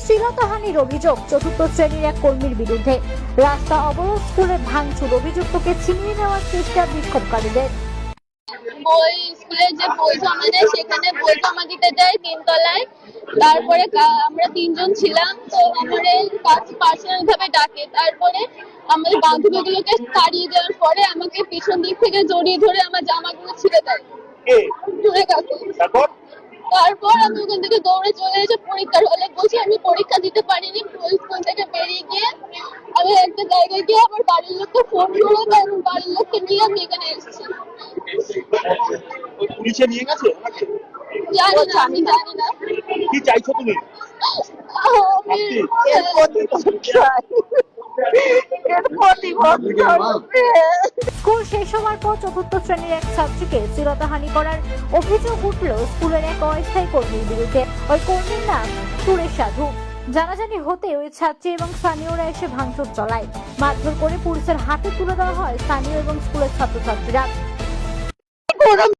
শ্লীলতাহানির অভিযোগ চতুর্থ শ্রেণীর এক কর্মীর বিরুদ্ধে। রাস্তা অবরোধ, স্কুলে ভাঙচুর, অভিযুক্তকে ছিনিয়ে নেওয়ার চেষ্টা বিক্ষোভকারীদের। বই স্কুলে যে বই জমা দেয় সেখানে বই জমা দিতে যাই তিনতলায়। তারপরে আমরা তিনজন ছিলাম, তো আমাদের কাছে পার্সোনাল ভাবে ডাকে। তারপরে আমাদের বান্ধবীগুলোকে তাড়িয়ে দেওয়ার পরে আমাকে পিছন দিক থেকে জড়িয়ে ধরে আমার জামাগুলো ছিঁড়ে দেয়। ধরে কাকু। তারপর আমি ওখান থেকে দৌড়ে চলে এসে পরীক্ষার হলে বলছি আমি পরীক্ষা দিতে পারিনি। স্কুল থেকে বেরিয়ে গিয়ে আমি একটা জায়গায় গিয়ে আমার বাড়ির লোককে ফোন করে তারপর বাড়ির লোককে নিয়ে আমি এখানে এসেছি। পুলিশে নিয়ে গেছে? জানি না, আমি জানি না। কি চাইছো তুমি? স্কুল শেষ হওয়ার পর চতুর্থ শ্রেণীর এক ছাত্রীকে শ্লীলতাহানি করার অভিযোগ উঠল স্কুলের এক অস্থায়ী কর্মীর বিরুদ্ধে। ওই কর্মীর নাম সুরেশ সাধু। জানাজানি হতে ওই ছাত্রী এবং স্থানীয়রা এসে ভাঙচুর চালায়। মারধর করে পুলিশের হাতে তুলে দেওয়া হয় স্থানীয় এবং স্কুলের ছাত্রছাত্রীরা।